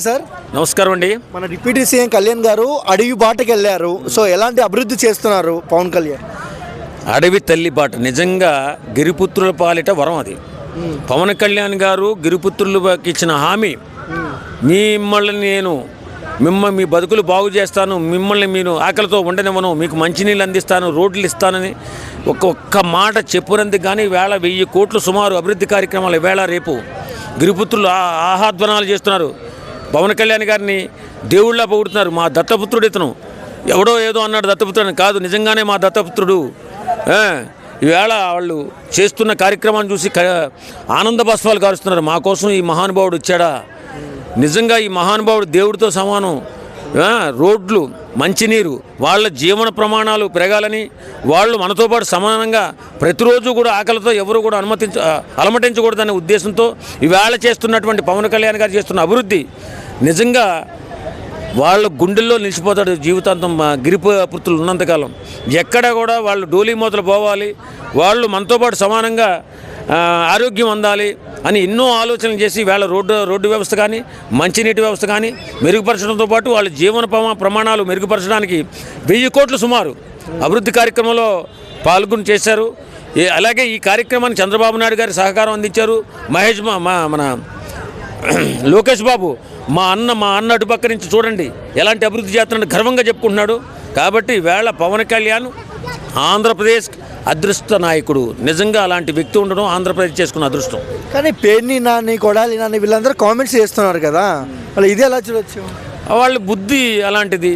Sir. నమస్కారం అండి. మన డిప్యూటీ సీఎం కళ్యాణ్ గారు అడవి బాటకి వెళ్ళారు. సో ఎలాంటి అభివృద్ధి చేస్తున్నారు పవన్ కళ్యాణ్? అడవి తల్లి బాట నిజంగా గిరిపుత్రుల పాలిట వరం అది. పవన్ కళ్యాణ్ గారు గిరిపుత్రులకు ఇచ్చిన హామీ, మీ బతుకులు బాగు చేస్తాను, మిమ్మల్ని మీరు ఆకలితో ఉండనివ్వను, మీకు మంచినీళ్ళు అందిస్తాను, రోడ్లు ఇస్తానని ఒక్క మాట చెప్పినందుకు కానీ వేళ 1000 కోట్లు సుమారు అభివృద్ధి కార్యక్రమాలు వేళ రేపు గిరిపుత్రులు ఆహాధ్వనాలు చేస్తున్నారు. పవన్ కళ్యాణ్ గారిని దేవుళ్ళ పొగుడుతున్నారు. మా దత్తపుత్రుడు ఇతను, ఎవడో ఏదో అన్నాడు దత్తపుత్రుడు కాదు, నిజంగానే మా దత్తపుత్రుడు. ఈవేళ వాళ్ళు చేస్తున్న కార్యక్రమాన్ని చూసి ఆనంద బాష్పాలు కారుస్తున్నారు. మా కోసం ఈ మహానుభావుడు వచ్చాడా, నిజంగా ఈ మహానుభావుడు దేవుడితో సమానం. రోడ్లు, మంచినీరు, వాళ్ళ జీవన ప్రమాణాలు పెరగాలని, వాళ్ళు మనతో పాటు సమానంగా ప్రతిరోజు కూడా ఆకలితో ఎవరు కూడా అలమటించకూడదనే ఉద్దేశంతో ఈవేళ చేస్తున్నటువంటి పవన్ కళ్యాణ్ గారు చేస్తున్న అభివృద్ధి నిజంగా వాళ్ళ గుండెల్లో నిలిచిపోతాడు జీవితాంతం. గిరిపుత్రులు ఉన్నంతకాలం ఎక్కడ కూడా వాళ్ళు డోలీ మూతలు పోవాలి, వాళ్ళు మనతో పాటు సమానంగా ఆరోగ్యం అందాలి అని ఎన్నో ఆలోచనలు చేసి వేళ రోడ్డు వ్యవస్థ కానీ మంచినీటి వ్యవస్థ కానీ మెరుగుపరచడంతో పాటు వాళ్ళ జీవన ప్రమాణాలు మెరుగుపరచడానికి 1000 కోట్లు సుమారు అభివృద్ధి కార్యక్రమంలో పాల్గొని చేశారు. అలాగే ఈ కార్యక్రమానికి చంద్రబాబు నాయుడు గారి సహకారం అందించారు. మన లోకేష్ బాబు మా అన్న అటుపక్క నుంచి చూడండి ఎలాంటి అభివృద్ధి చేస్తున్నాడు గర్వంగా చెప్పుకుంటున్నాడు. కాబట్టి వేళ పవన్ కళ్యాణ్ ఆంధ్రప్రదేశ్ అదృష్ట నాయకుడు. నిజంగా అలాంటి వ్యక్తి ఉండడం ఆంధ్రప్రదేశ్ చేసుకున్న అదృష్టం. కానీ పేర్ని నాని, కొడాలి నాని వీళ్ళందరూ కామెంట్స్ చేస్తున్నారు కదా, వాళ్ళు ఇది ఎలా చూడొచ్చు? వాళ్ళ బుద్ధి అలాంటిది,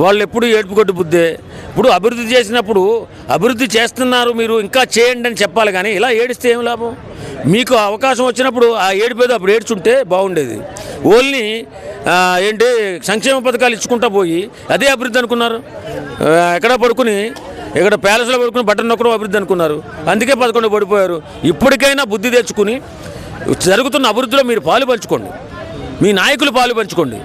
వాళ్ళు ఎప్పుడు ఏడుపుకొట్టు బుద్ధే. ఇప్పుడు అభివృద్ధి చేసినప్పుడు అభివృద్ధి చేస్తున్నారు మీరు ఇంకా చేయండి అని చెప్పాలి, కానీ ఇలా ఏడిస్తే ఏం లాభం? మీకు అవకాశం వచ్చినప్పుడు ఆ ఏడిపోయేది అప్పుడు ఏడ్చుంటే బాగుండేది. ఓన్లీ సంక్షేమ పథకాలు ఇచ్చుకుంటా పోయి అదే అభివృద్ధి అనుకున్నారు. ఇక్కడ ప్యాలెస్లో పడుకుని బట్టన్ నొక్కడం అభివృద్ధి అనుకున్నారు, అందుకే 11 పడిపోయారు. ఇప్పటికైనా బుద్ధి తెచ్చుకుని జరుగుతున్న అభివృద్ధిలో మీరు పాలు పంచుకోండి, మీ నాయకులు పాలు పంచుకోండి,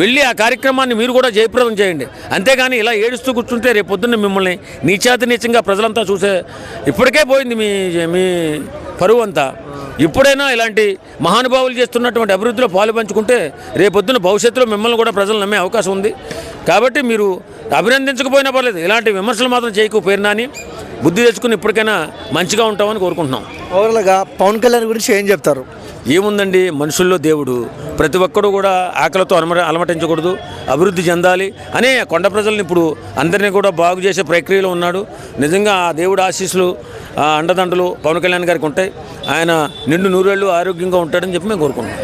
వెళ్ళి ఆ కార్యక్రమాన్ని మీరు కూడా జయప్రదం చేయండి. అంతేగాని ఇలా ఏడుస్తూ కూర్చుంటే రేపు పొద్దున్న మిమ్మల్ని నీచంగా ప్రజలంతా చూసే ఇప్పటికే పోయింది మీ పరువు అంతా. ఇప్పుడైనా ఇలాంటి మహానుభావులు చేస్తున్నటువంటి అభివృద్ధిలో పాలు పంచుకుంటే రేపొద్దున భవిష్యత్తులో మిమ్మల్ని కూడా ప్రజలు నమ్మే అవకాశం ఉంది. కాబట్టి మీరు అభినందించకపోయినా పర్లేదు, ఇలాంటి విమర్శలు మాత్రం చేయకు పేరునాని బుద్ధి తెచ్చుకుని ఇప్పటికైనా మంచిగా ఉంటామని కోరుకుంటున్నాం. ఓవరాల్గా పవన్ కళ్యాణ్ గురించి ఏం చెప్తారు? ఏముందండి, మనుషుల్లో దేవుడు. ప్రతి ఒక్కడు కూడా ఆకలితో అలమటించకూడదు, అభివృద్ధి చెందాలి అనే కొండ ప్రజలను ఇప్పుడు అందరినీ కూడా బాగు చేసే ప్రక్రియలో ఉన్నాడు. నిజంగా ఆ దేవుడు ఆశీస్సులు అండదండలు పవన్ కళ్యాణ్ గారికి ఉంటాయి. ఆయన నిండు 100 ఏళ్ళు ఆరోగ్యంగా ఉంటాడని చెప్పి మేము కోరుకుంటున్నాం.